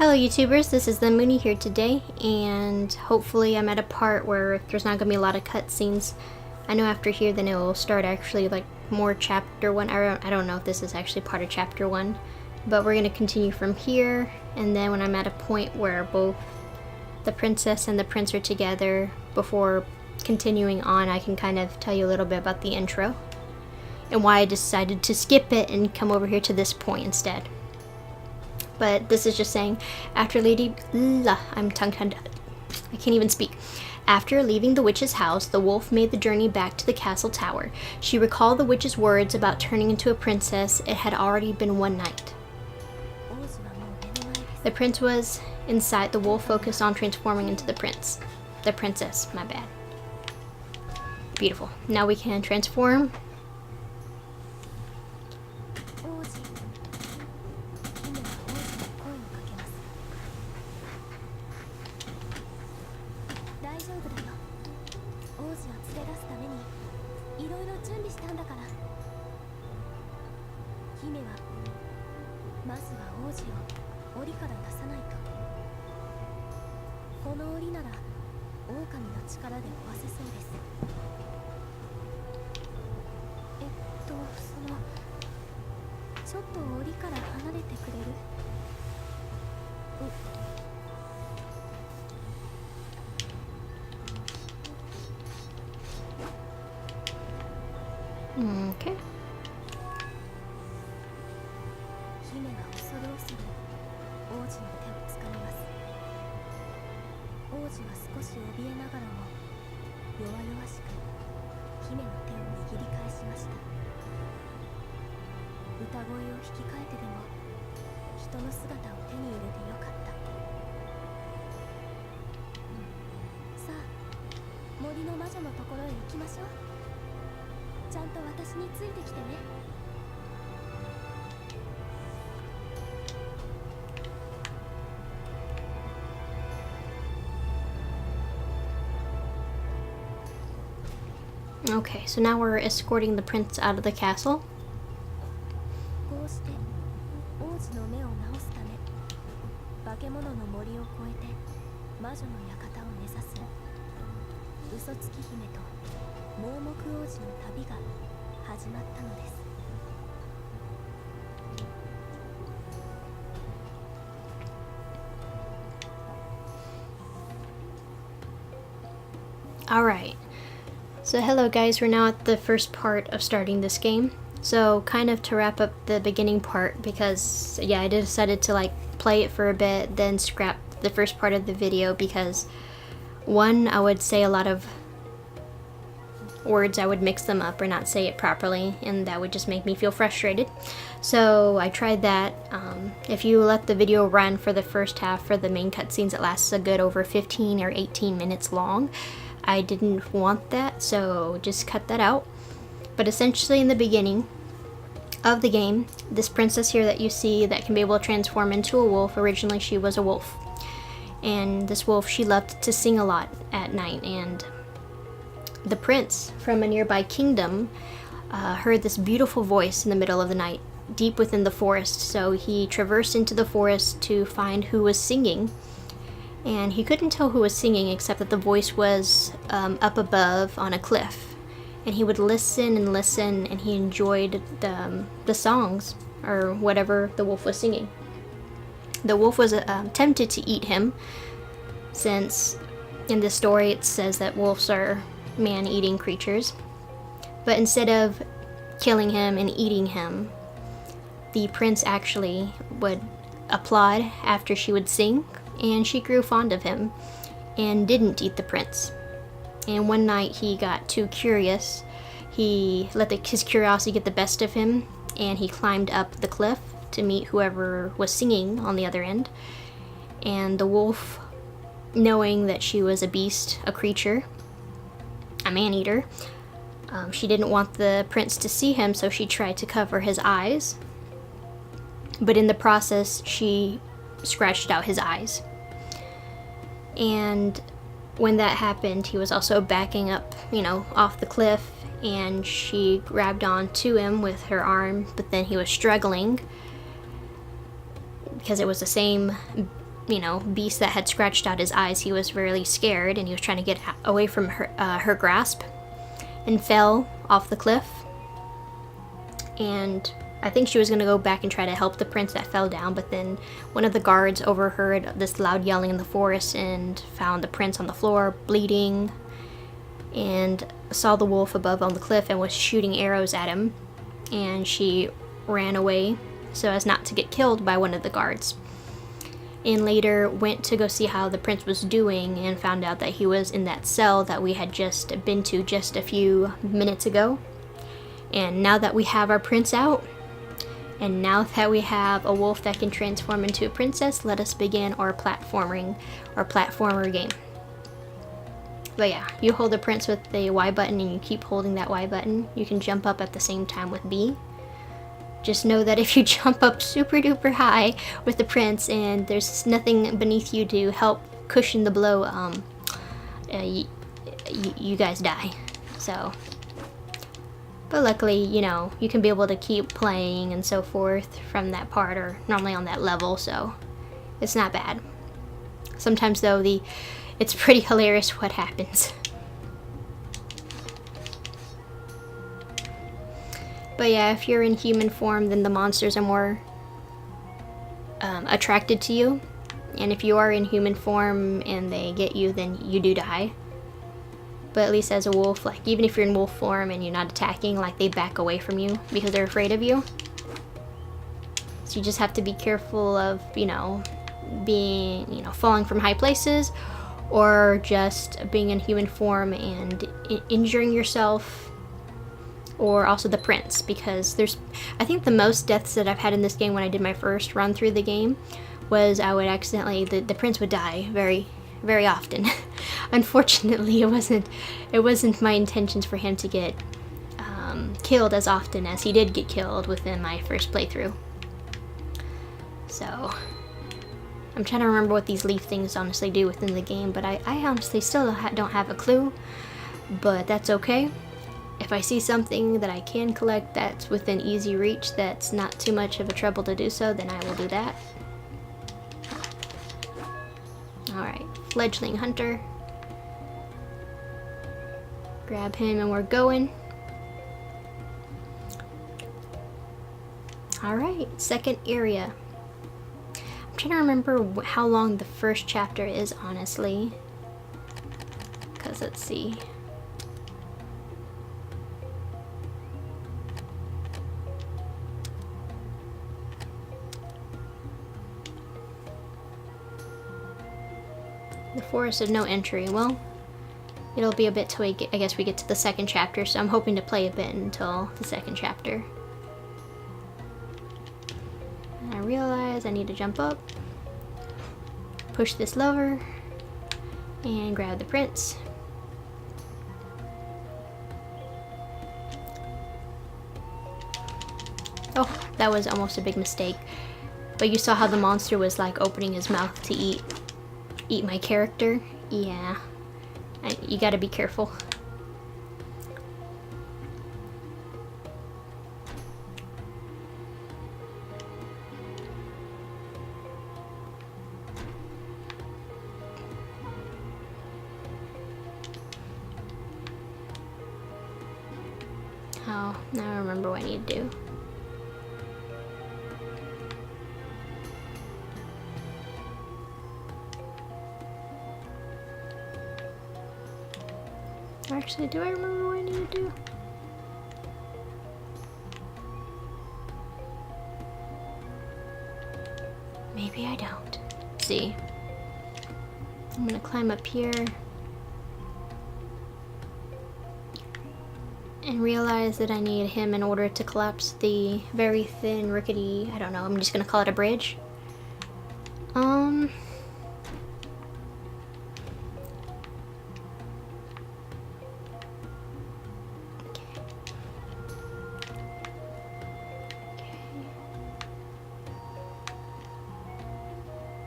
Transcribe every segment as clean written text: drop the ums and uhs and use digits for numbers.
Hello YouTubers, this is the Mooney here today, and hopefully I'm at a part where there's not going to be a lot of cutscenes. I know after here then it will start actually like more chapter 1. I don't know if this is actually part of chapter 1, but we're going to continue from here, and then when I'm at a point where both the princess and the prince are together, before continuing on, I can kind of tell you a little bit about the intro and why I decided to skip it and come over here to this point instead. But this is just saying, after leaving, I'm tongue-tied, I can't even speak. After leaving the witch's house, the wolf made the journey back to the castle tower. She recalled the witch's words about turning into a princess. It had already been one night. The prince was inside. The wolf focused on transforming into the princess, my bad. Beautiful. Now we can transform. Okay. Okay, so now we're escorting the prince out of the castle. Alright, so hello guys, we're now at the first part of starting this game. So kind of to wrap up the beginning part, because yeah, I decided to like play it for a bit, then scrap the first part of the video because one, I would say a lot of words, I would mix them up or not say it properly, and that would just make me feel frustrated. So I tried that. If you let the video run for the first half for the main cutscenes, it lasts a good over 15 or 18 minutes long. I didn't want that, so just cut that out. But essentially in the beginning of the game, this princess here that you see that can be able to transform into a wolf, originally she was a wolf. And this wolf, she loved to sing a lot at night, and the prince from a nearby kingdom heard this beautiful voice in the middle of the night, deep within the forest. So he traversed into the forest to find who was singing. And he couldn't tell who was singing except that the voice was up above on a cliff. And he would listen and listen, and he enjoyed the songs or whatever the wolf was singing. The wolf was tempted to eat him, since in this story it says that wolves are man-eating creatures. But instead of killing him and eating him, the prince actually would applaud after she would sing, and she grew fond of him and didn't eat the prince. And one night he got too curious. He let his curiosity get the best of him, and he climbed up the cliff to meet whoever was singing on the other end. And the wolf, knowing that she was a beast, a creature, a man-eater, she didn't want the prince to see him, so she tried to cover his eyes. But in the process, she scratched out his eyes. And when that happened, he was also backing up, off the cliff, and she grabbed onto him with her arm, but then he was struggling because it was the same you know, beast that had scratched out his eyes, he was really scared and he was trying to get away from her grasp, and fell off the cliff. And I think she was going to go back and try to help the prince that fell down, but then one of the guards overheard this loud yelling in the forest and found the prince on the floor bleeding, and saw the wolf above on the cliff and was shooting arrows at him, and she ran away so as not to get killed by one of the guards. And later went to go see how the prince was doing and found out that he was in that cell that we had just been to just a few minutes ago. And now that we have our prince out, and now that we have a wolf that can transform into a princess, let us begin our platformer game. But yeah, you hold the prince with the Y button and you keep holding that Y button. You can jump up at the same time with B. Just know that if you jump up super duper high with the prince and there's nothing beneath you to help cushion the blow, you guys die. So, but luckily, you know, you can be able to keep playing and so forth from that part, or normally on that level, so it's not bad. Sometimes though, it's pretty hilarious what happens. But yeah, if you're in human form, then the monsters are more attracted to you. And if you are in human form and they get you, then you do die. But at least as a wolf, like even if you're in wolf form and you're not attacking, like they back away from you because they're afraid of you. So you just have to be careful of, you know, being, you know, falling from high places, or just being in human form and injuring yourself. Or also the prince, because I think the most deaths that I've had in this game when I did my first run through the game was I would accidentally, the prince would die very, very often. Unfortunately, it wasn't my intentions for him to get killed as often as he did get killed within my first playthrough. So, I'm trying to remember what these leaf things honestly do within the game, but I honestly still don't have a clue, but that's okay. If I see something that I can collect that's within easy reach, that's not too much of a trouble to do so, then I will do that. Alright, fledgling hunter. Grab him and we're going. Alright, second area. I'm trying to remember how long the first chapter is, honestly. Because let's see. The forest of no entry. Well, it'll be a bit till I guess we get to the second chapter, so I'm hoping to play a bit until the second chapter. And I realize I need to jump up, push this lever, and grab the prince. Oh, that was almost a big mistake. But you saw how the monster was like opening his mouth to eat my character. Yeah, you gotta be careful. Oh, now I remember what I need to do. Actually, do I remember what I need to do? Maybe I don't. Let's see. I'm gonna climb up here and realize that I need him in order to collapse the very thin, rickety, I don't know, I'm just gonna call it a bridge.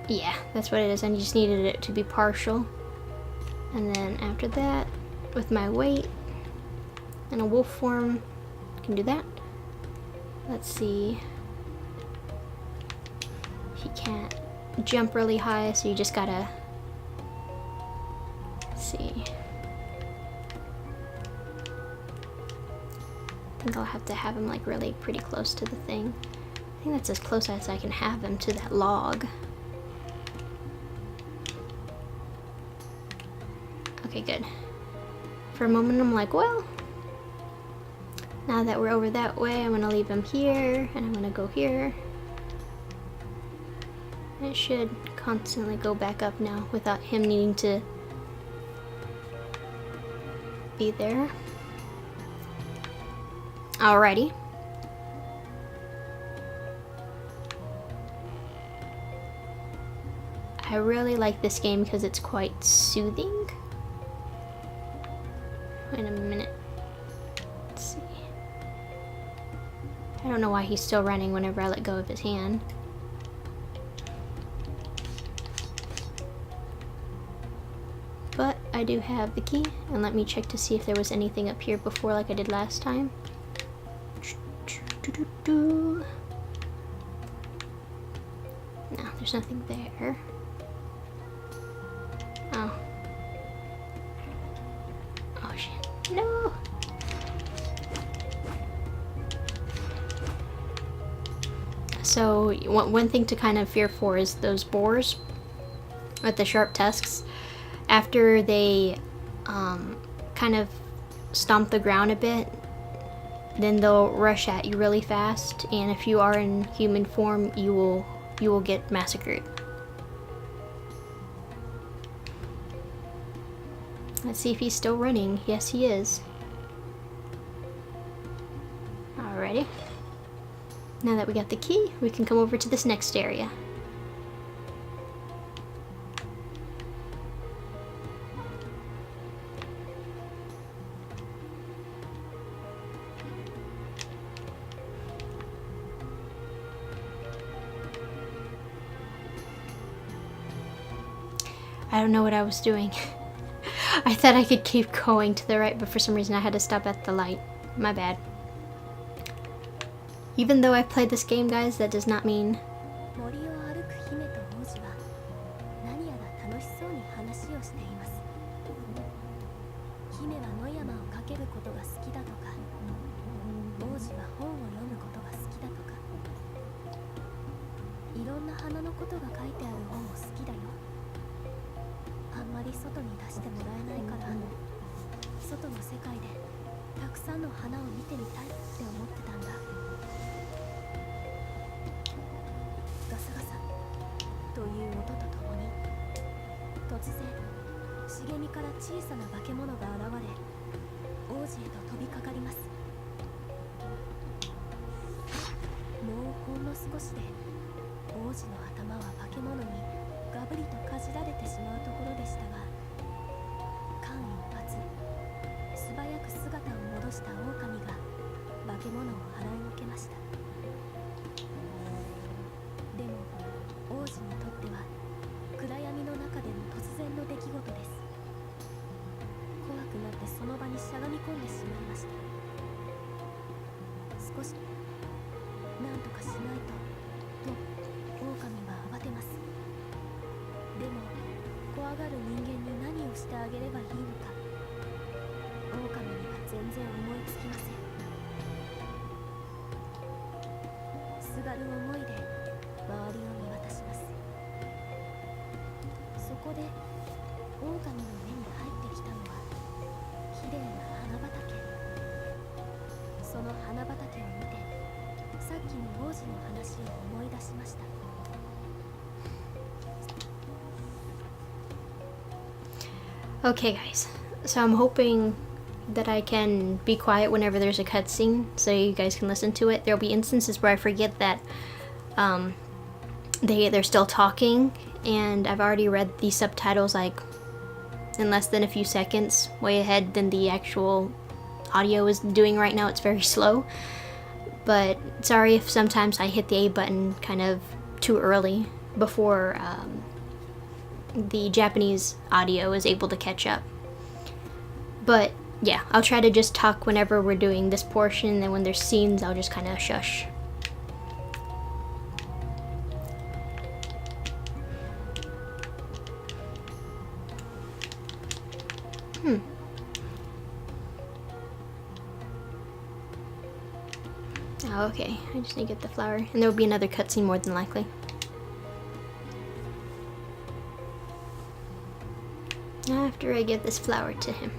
Yeah, that's what it is. I just needed it to be partial. And then after that, with my weight and a wolf form, I can do that. Let's see. He can't jump really high, so you just gotta see. I think I'll have to have him like really pretty close to the thing. I think that's as close as I can have him to that log. Okay, good. For a moment I'm like, well, now that we're over that way, I'm gonna leave him here, and I'm gonna go here. And it should constantly go back up now without him needing to be there. Alrighty. I really like this game because it's quite soothing. Wait a minute. Let's see. I don't know why he's still running whenever I let go of his hand. But I do have the key, and let me check to see if there was anything up here before like I did last time. No, there's nothing there. Oh. Oh shit. No! So, one thing to kind of fear for is those boars with the sharp tusks. After they kind of stomp the ground a bit, then they'll rush at you really fast, and if you are in human form, you will get massacred. Let's see if he's still running. Yes, he is. Alrighty. Now that we got the key, we can come over to this next area. I don't know what I was doing. I thought I could keep going to the right, but for some reason I had to stop at the light. My bad. Even though I've played this game, guys, that does not mean... Okay, guys. So I'm hoping that I can be quiet whenever there's a cutscene, so you guys can listen to it. There'll be instances where I forget that they're still talking, and I've already read the subtitles like in less than a few seconds, way ahead than the actual audio is doing right now. It's very slow. But sorry if sometimes I hit the A button kind of too early before the Japanese audio is able to catch up. But yeah, I'll try to just talk whenever we're doing this portion, and when there's scenes, I'll just kind of shush. Oh, okay, I just need to get the flower. And there will be another cutscene more than likely. After I give this flower to him.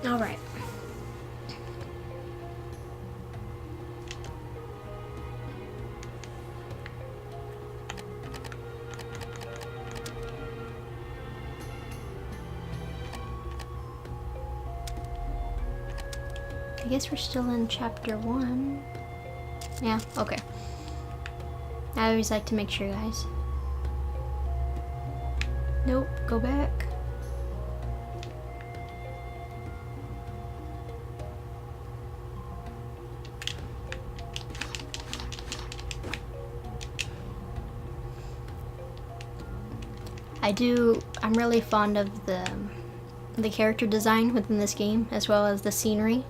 All right. I guess we're still in chapter 1. Yeah, okay. I always like to make sure, guys. Nope, go back. I'm really fond of the character design within this game, as well as the scenery.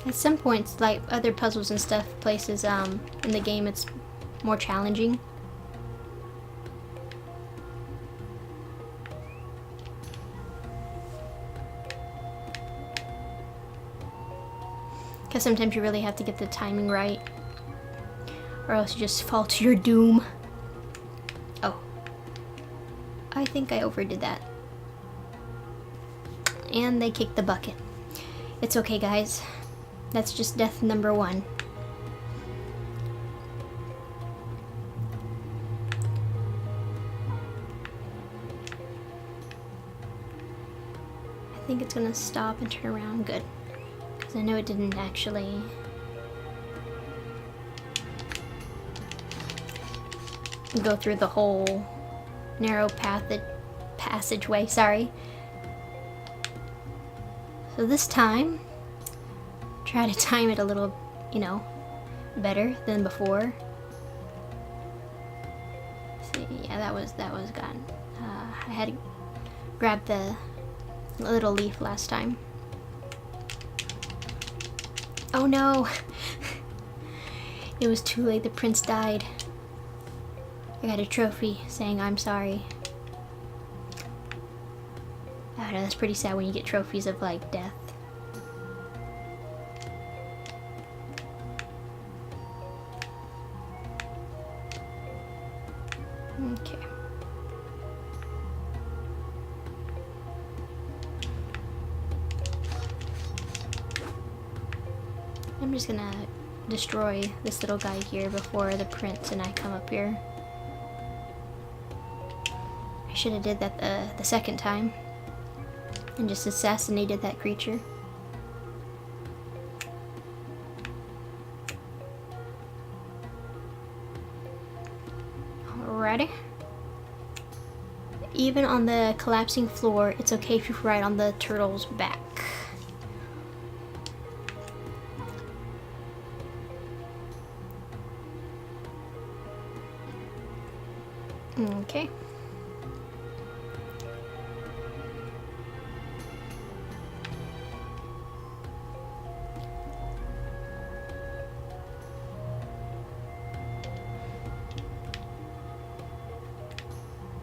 At some points, like other puzzles and stuff, places in the game, it's more challenging. Because sometimes you really have to get the timing right, or else you just fall to your doom. Oh, I think I overdid that. And they kicked the bucket. It's okay, guys. That's just death number 1. I think it's gonna stop and turn around. Good. Because I know it didn't actually... go through the whole narrow passageway, sorry. So this time, try to time it a little, you know, better than before. See, yeah, that was gone. I had to grab the little leaf last time. Oh no! It was too late, the prince died. I got a trophy saying I'm sorry. I know, that's pretty sad when you get trophies of like death. Okay. I'm just gonna destroy this little guy here before the prince and I come up here. I should have did that the second time and just assassinated that creature. Alrighty. even on the collapsing floor, it's okay if you ride on the turtle's back. Okay.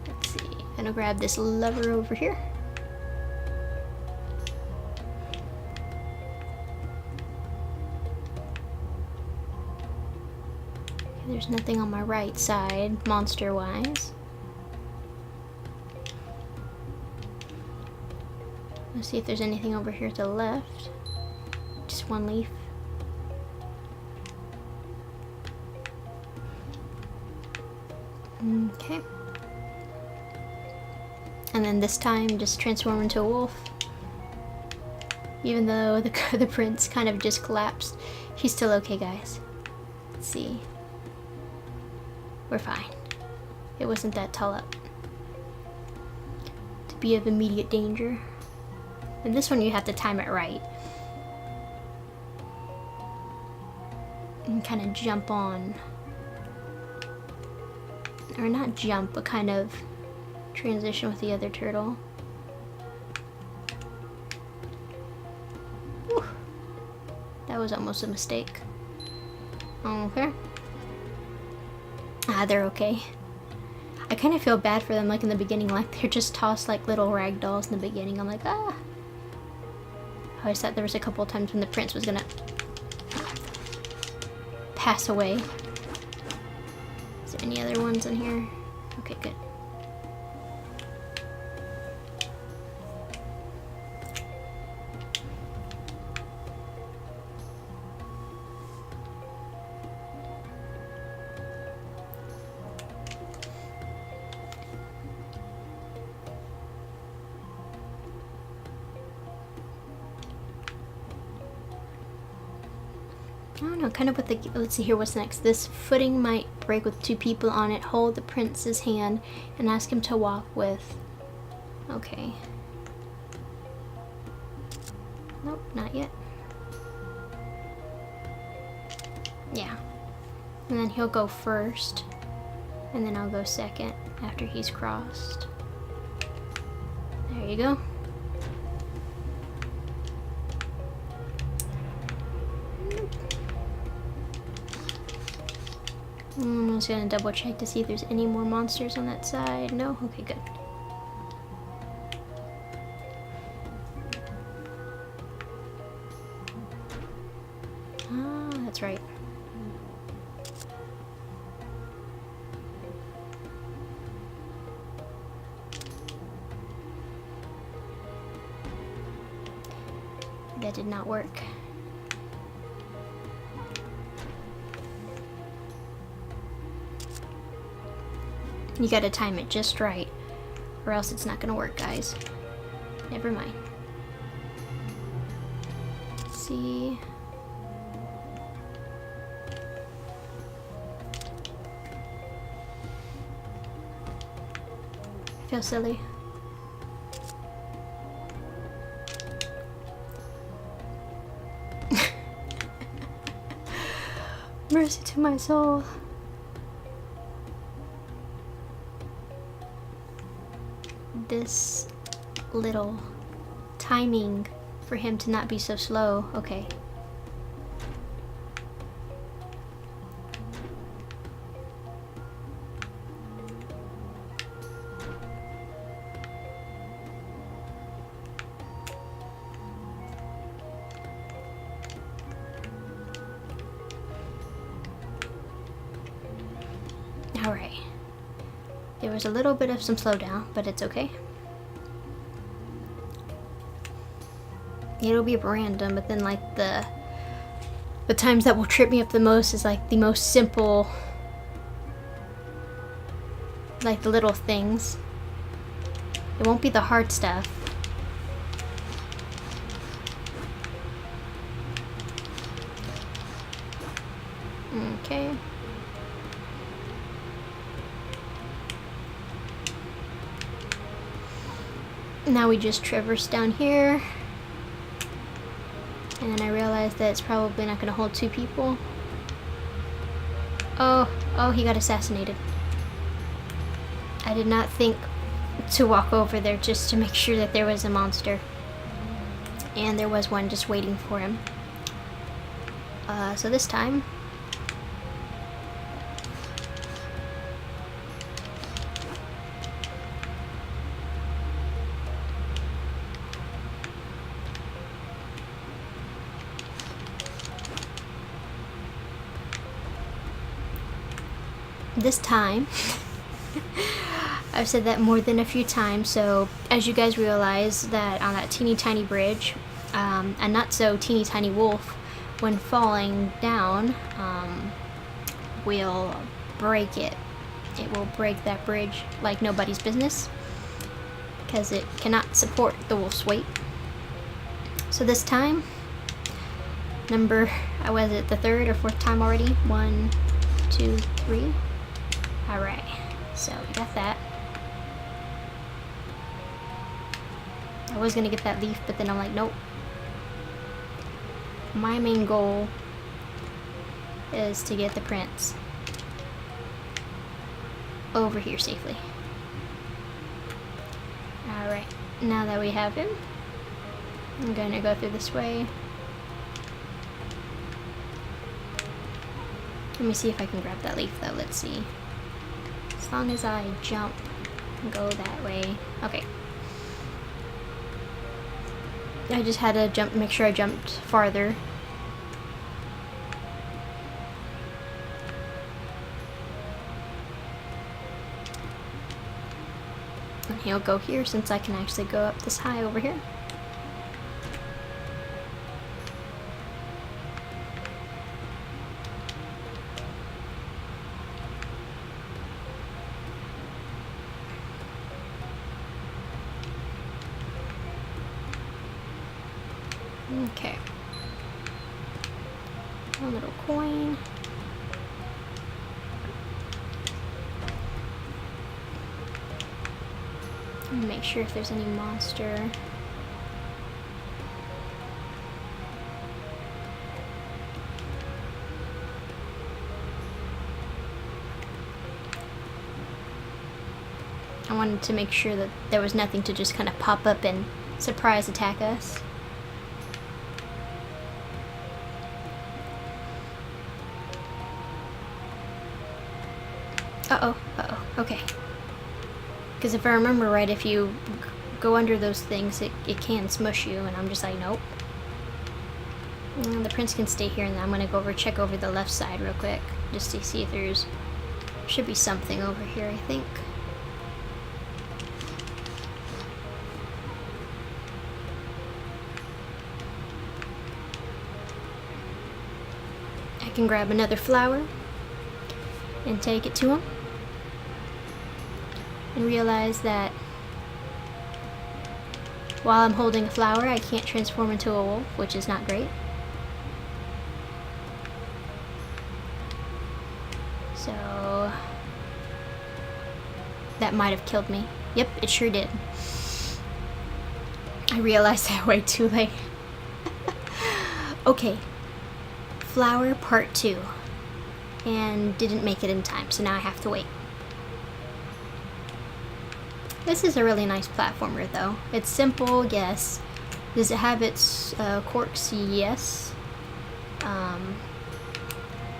Let's see. I'm gonna grab this lever over here. There's nothing on my right side, monster-wise. Let's see if there's anything over here to the left. Just one leaf. Okay. And then this time, just transform into a wolf. Even though the prince kind of just collapsed, he's still okay, guys. Let's see. We're fine. It wasn't that tall up to be of immediate danger. And this one you have to time it right. And kind of jump on. Or not jump, but kind of transition with the other turtle. Whew. That was almost a mistake. Okay. Ah, they're okay. I kind of feel bad for them, like in the beginning, like they're just tossed like little rag dolls in the beginning. I'm like, ah. I always thought there was a couple of times when the prince was gonna pass away. Is there any other ones in here? Okay, good. I don't know, kind of with the, let's see here, what's next? This footing might break with two people on it. Hold the prince's hand and ask him to walk with. Okay. Nope, not yet. Yeah. And then he'll go first, and then I'll go second after he's crossed. There you go. I'm just gonna double check to see if there's any more monsters on that side. No? Okay, good. Ah, that's right. That did not work. You gotta time it just right, or else it's not gonna work, guys. Never mind. Let's see. I feel silly. Mercy to my soul. This little timing for him to not be so slow. Okay. Alright. There was a little bit of some slowdown, but it's okay. It'll be random, but then like the times that will trip me up the most is like the most simple, like the little things. It won't be the hard stuff. Okay. Now we just traverse down here. And then I realized that it's probably not going to hold 2 people. Oh, he got assassinated. I did not think to walk over there just to make sure that there was a monster. And there was one just waiting for him. So this time... I've said that more than a few times, so as you guys realize that on that teeny tiny bridge, a not so teeny tiny wolf, when falling down, will break it. It will break that bridge like nobody's business, because it cannot support the wolf's weight. So this time, was it the 3rd or 4th time already? 1, 2, 3. Alright, so we got that. I was gonna get that leaf, but then I'm like, nope. My main goal is to get the prince over here safely. Alright, now that we have him, I'm gonna go through this way. Let me see if I can grab that leaf though, let's see. As long as I jump and go that way. Okay. I just had to jump, make sure I jumped farther. And he'll go here since I can actually go up this high over here. Okay. One little coin. And make sure if there's any monster. I wanted to make sure that there was nothing to just kind of pop up and surprise attack us. Okay. Because if I remember right, if you go under those things, it can smush you, and I'm just like, nope. The prince can stay here, and I'm gonna go check over the left side real quick, just to see if should be something over here, I think. I can grab another flower and take it to him. And realize that while I'm holding a flower, I can't transform into a wolf, which is not great. So that might have killed me. Yep, it sure did. I realized that way too late. Okay, flower part 2, and didn't make it in time, so now I have to wait. This is a really nice platformer though. It's simple, yes. Does it have its quirks? Yes.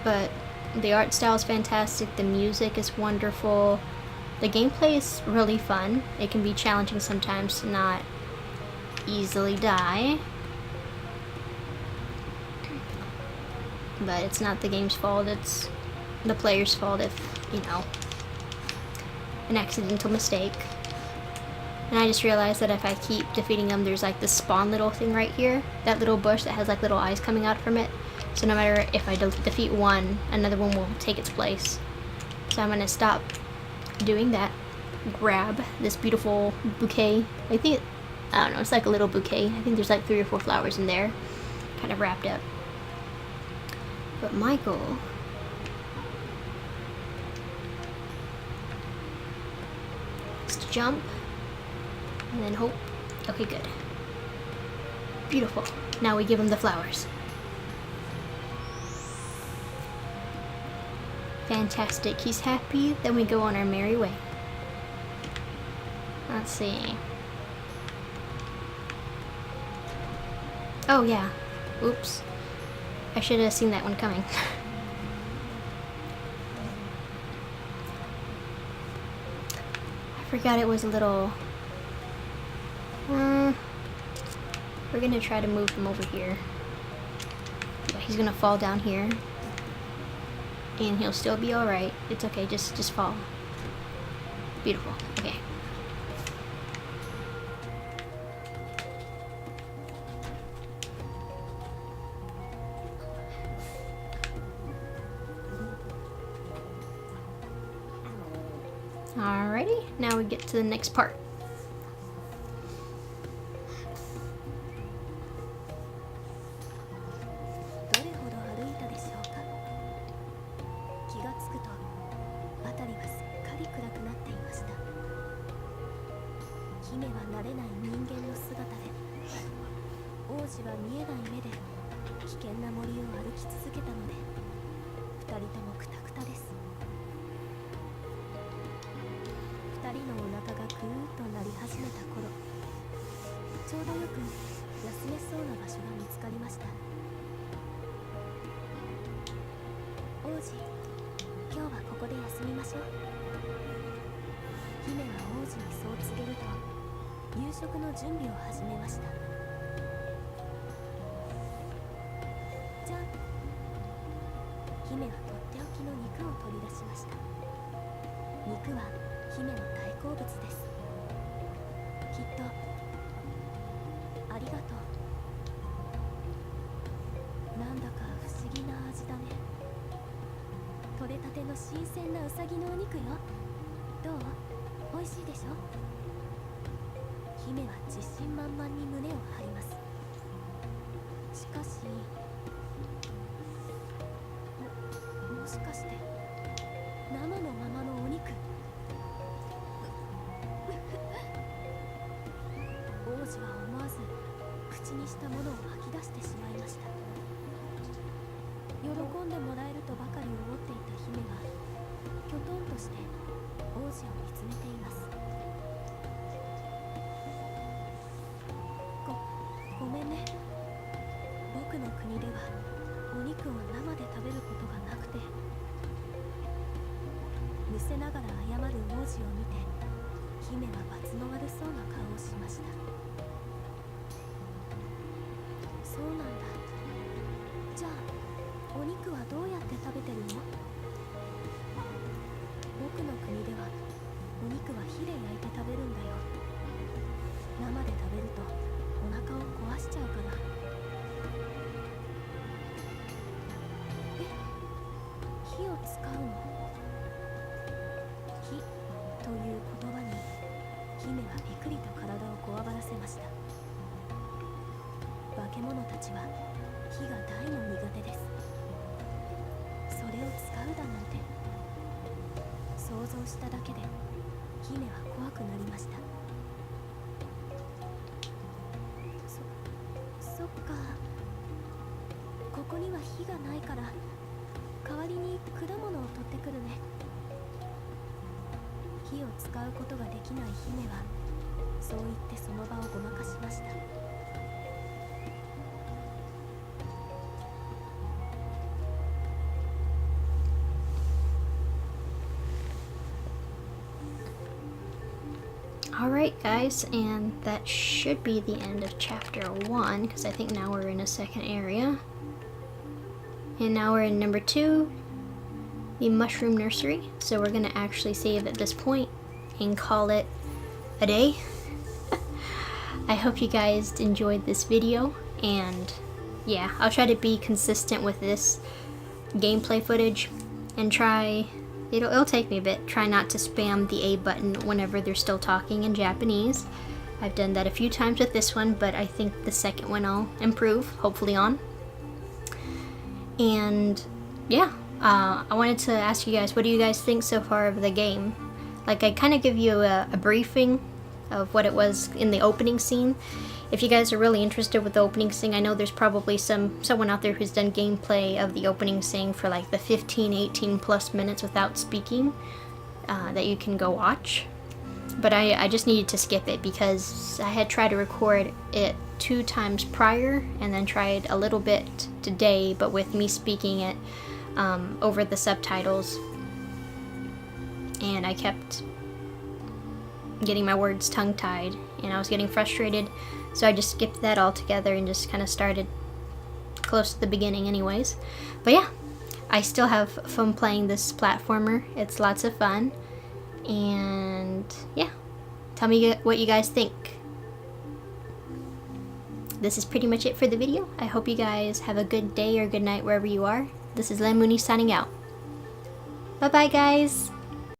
But the art style is fantastic, the music is wonderful, the gameplay is really fun. It can be challenging sometimes to not easily die. But it's not the game's fault, it's the player's fault if, you know, an accidental mistake. And I just realized that if I keep defeating them, there's like this spawn little thing right here. That little bush that has like little eyes coming out from it. So no matter if I defeat one, another one will take its place. So I'm gonna stop doing that. Grab this beautiful bouquet. I don't know, it's like a little bouquet. I think there's like 3 or 4 flowers in there, kind of wrapped up. But my goal is to jump and then hope Okay, good. Beautiful. Now we give him the flowers. Fantastic. He's happy. Then we go on our merry way. Let's see. Oh, yeah. Oops. I should have seen that one coming. I forgot it was a little... we're gonna try to move him over here. Yeah, he's gonna fall down here. And he'll still be alright. It's okay, just fall. Beautiful. Okay. Alrighty, now we get to the next part. Alright guys, and that should be the end of chapter 1, because I think now we're in a second area. And now we're in number 2, the Mushroom Nursery. So we're going to actually save at this point and call it a day. I hope you guys enjoyed this video, and yeah, I'll try to be consistent with this gameplay footage and try... It'll take me a bit. Try not to spam the A button whenever they're still talking in Japanese. I've done that a few times with this one, but I think the second one I'll improve, hopefully on. And yeah, I wanted to ask you guys, what do you guys think so far of the game? Like, I kind of give you a briefing of what it was in the opening scene. If you guys are really interested with the opening scene, I know there's probably someone out there who's done gameplay of the opening scene for like the 15-18 plus minutes without speaking that you can go watch. But I just needed to skip it because I had tried to record it 2 times prior and then tried a little bit today, but with me speaking it over the subtitles, and I kept getting my words tongue-tied and I was getting frustrated, so I just skipped that altogether and just kind of started close to the beginning anyways. But yeah, I still have fun playing this platformer. It's lots of fun, and yeah, tell me what you guys think. This is pretty much it for the video. I hope you guys have a good day or good night wherever you are. This is Lemuni signing out. Bye bye guys!